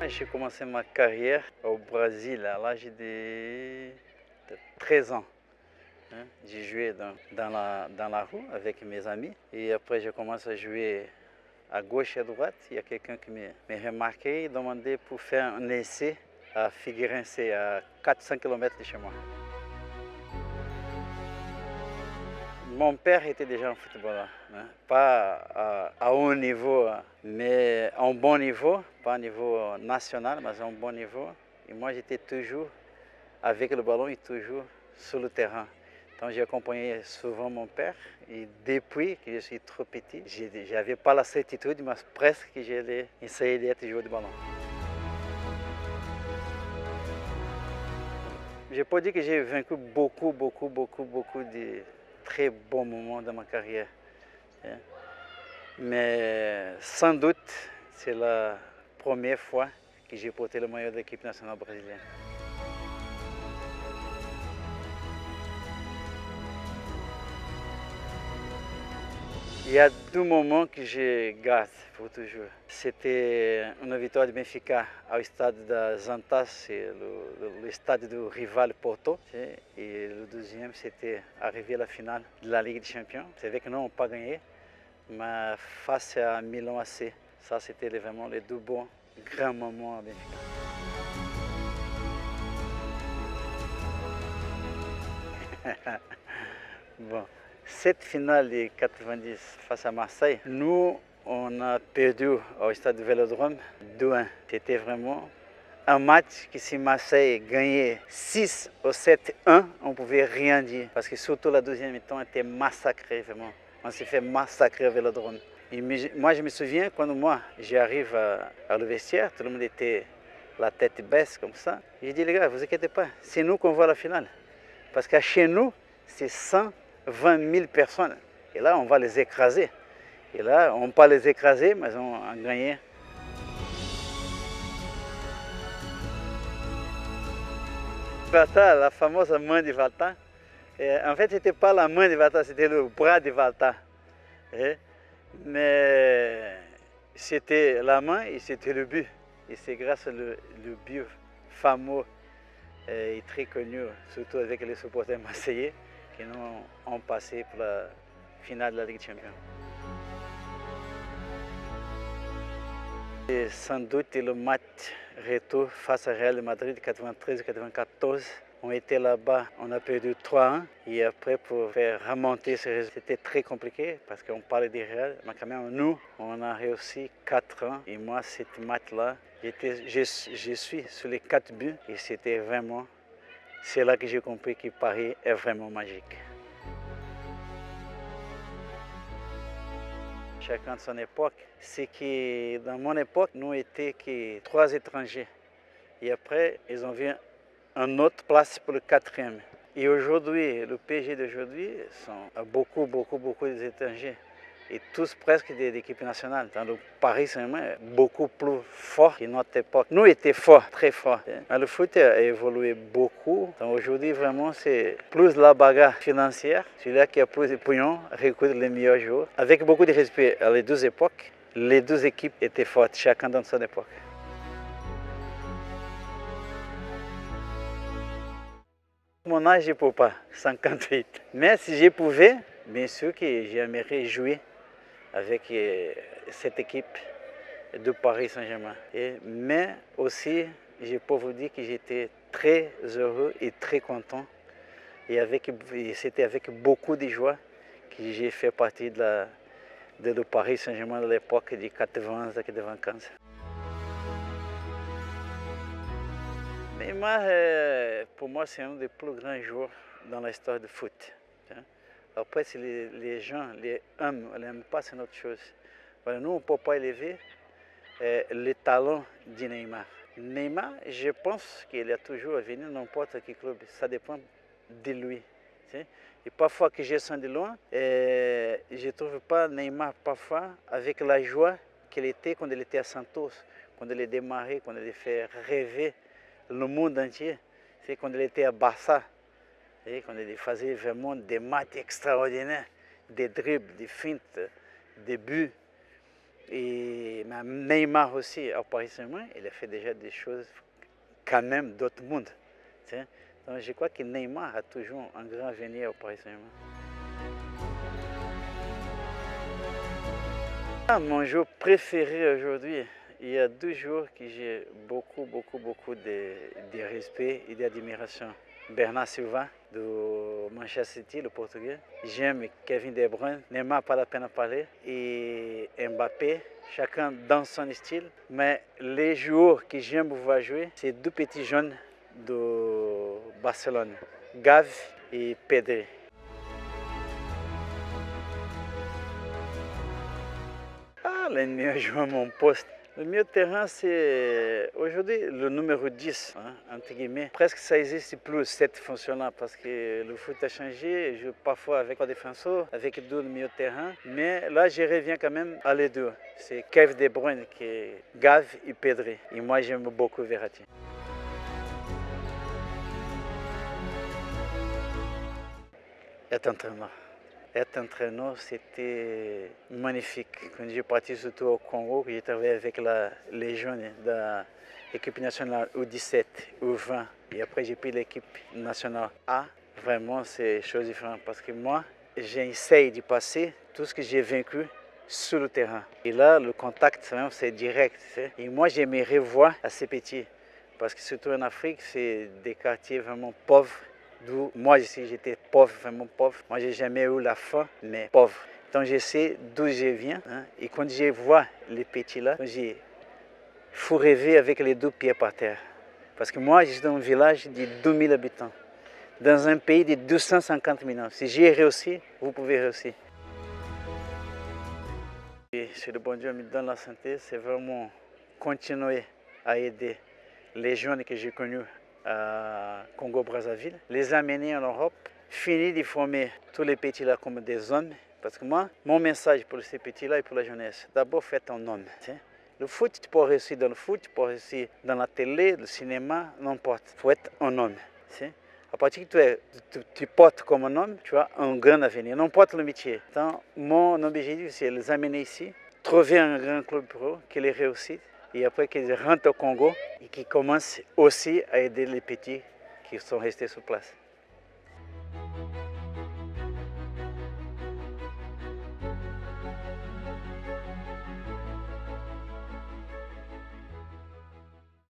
J'ai commencé ma carrière au Brésil à l'âge de 13 ans. J'ai joué dans la rue avec mes amis et après j'ai commencé à jouer à gauche et à droite. Il y a quelqu'un qui m'a remarqué et demandé pour faire un essai à Figueirense, à 400 km de chez moi. Mon père était déjà un footballeur, pas à haut niveau, mais à un bon niveau, pas au niveau national, mais à un bon niveau. Et moi, j'étais toujours avec le ballon et toujours sur le terrain. Donc, j'ai accompagné souvent mon père et depuis que je suis trop petit, je n'avais pas la certitude, mais presque que j'allais essayer d'être joueur de ballon. Je peux dire que j'ai vaincu beaucoup de très bons moments dans ma carrière. Mais sans doute, c'est la première fois que j'ai porté le maillot de l'équipe nationale brésilienne. Il y a deux moments que je garde pour toujours. C'était une victoire de Benfica au stade das Antas, c'est le stade du rival Porto. Et le deuxième, c'était arriver à la finale de la Ligue des Champions. C'est vrai que nous n'avons pas gagné, mais face à Milan AC, ça c'était vraiment les deux bons grands moments à Benfica. Bon, cette finale de 90 face à Marseille, nous, on a perdu au stade du Vélodrome 2-1. C'était vraiment un match que si Marseille gagnait 6 ou 7-1, on ne pouvait rien dire. Parce que surtout la deuxième mi-temps était massacrée, vraiment. On s'est fait massacrer au Vélodrome. Et moi, je me souviens, quand moi, j'arrive à le vestiaire, tout le monde était la tête baisse comme ça. J'ai dit, les gars, vous inquiétez pas, c'est nous qu'on voit la finale. Parce que chez nous, c'est 120 000 personnes. Et là, on va les écraser. Et là, on ne pas les écraser, mais on a gagné. Valta, la fameuse main de Valta, en fait, ce n'était pas la main de Valta, c'était le bras de Valta. Mais c'était la main et c'était le but. Et c'est grâce au but fameux et très connu, surtout avec les supporters marseillais, qui nous ont passé pour la finale de la Ligue des Champions. Et sans doute le match retour face à Real Madrid 93-94. On était là-bas, on a perdu 3-1 et après pour faire remonter ce résultat, c'était très compliqué parce qu'on parlait du Real, mais quand même nous, on a réussi 4-1 et moi, ce match-là, je suis sur les 4 buts et c'était vraiment, c'est là que j'ai compris que Paris est vraiment magique. Chacun de son époque, c'est que dans mon époque, nous étions que 3 étrangers. Et après, ils ont vu une autre place pour le 4e. Et aujourd'hui, le PSG d'aujourd'hui sont beaucoup d'étrangers. Et tous presque des équipes nationales. Dans le Paris Saint-Germain est beaucoup plus fort que notre époque. Nous étions forts, très forts. Mais le foot a évolué beaucoup. Aujourd'hui, vraiment, c'est plus la bagarre financière. Celui-là qui a plus de pognon recrute les meilleurs joueurs. Avec beaucoup de respect à les deux époques, les deux équipes étaient fortes, chacun dans son époque. Mon âge, je ne peux pas, 58. Mais si je pouvais, bien sûr que j'aimerais jouer avec cette équipe de Paris Saint-Germain. Mais aussi, je peux vous dire que j'étais très heureux et très content. Et c'était avec beaucoup de joie que j'ai fait partie de le Paris Saint-Germain de l'époque de 80 à 95. Neymar, pour moi, c'est un des plus grands joueurs dans l'histoire du foot. Après, si les gens n'aiment pas, c'est une autre chose. Voilà, nous, on ne peut pas élever le talent de Neymar. Neymar, je pense qu'il a toujours venu dans n'importe quel club. Ça dépend de lui. Et parfois que je sens de loin, je ne trouve pas Neymar parfois avec la joie qu'il était quand il était à Santos, quand il a démarré, quand il a fait rêver le monde entier. C'est quand il était à Barça, quand il faisait vraiment des matchs extraordinaires, des dribbles, des fintes, des buts. Et Neymar aussi, au Paris Saint-Germain, il a fait déjà des choses quand même d'autres mondes. Donc je crois que Neymar a toujours un grand avenir au Paris Saint-Germain. Mon jour préféré aujourd'hui, il y a 2 jours que j'ai beaucoup de respect et d'admiration. Bernard Silva, de Manchester City, le Portugais. J'aime Kevin De Bruyne, Neymar, pas la peine à parler. Et Mbappé, chacun dans son style. Mais les joueurs que j'aime voir jouer, c'est 2 petits jeunes de Barcelone, Gavi et Pedri. Les meilleurs joueurs à mon poste. Le milieu de terrain, c'est aujourd'hui le numéro 10, entre guillemets. Presque ça n'existe plus cette fonction-là parce que le foot a changé. Je joue parfois avec 3 défenseurs, avec 2 milieux de terrain. Mais là, je reviens quand même à les 2. C'est Kevin De Bruyne, qui est Gavi et Pedri. Et moi, j'aime beaucoup Verratti. Être entraîneur. Être entraîneur, c'était magnifique. Quand j'ai parti surtout au Congo, j'ai travaillé avec les jeunes de l'équipe nationale U17, U20. Et après, j'ai pris l'équipe nationale A. Vraiment, c'est chose différente parce que moi, j'essaye de passer tout ce que j'ai vaincu sur le terrain. Et là, le contact, c'est direct. Et moi, j'aimerais voir à ces petits. Parce que surtout en Afrique, c'est des quartiers vraiment pauvres. D'où moi j'étais pauvre, vraiment pauvre. Moi j'ai jamais eu la faim, mais pauvre. Donc je sais d'où je viens. Et quand je vois les petits là, il faut rêver avec les 2 pieds par terre. Parce que moi je suis dans un village de 2000 habitants, dans un pays de 250 millions. Si j'ai réussi, vous pouvez réussir. Et si le bon Dieu me donne la santé, c'est vraiment continuer à aider les jeunes que j'ai connus à Congo-Brazzaville, les amener en Europe, finir de former tous les petits là comme des hommes. Parce que moi, mon message pour ces petits là et pour la jeunesse, d'abord faites un homme. Le foot, tu peux réussir dans le foot, tu peux réussir dans la télé, le cinéma, n'importe. Il faut être un homme. À partir que tu portes comme un homme, tu as un grand avenir, n'importe le métier. Donc, mon objectif, c'est les amener ici, trouver un grand club pour eux, qu'ils les réussissent. Et après qu'ils rentrent au Congo et qu'ils commencent aussi à aider les petits qui sont restés sur place.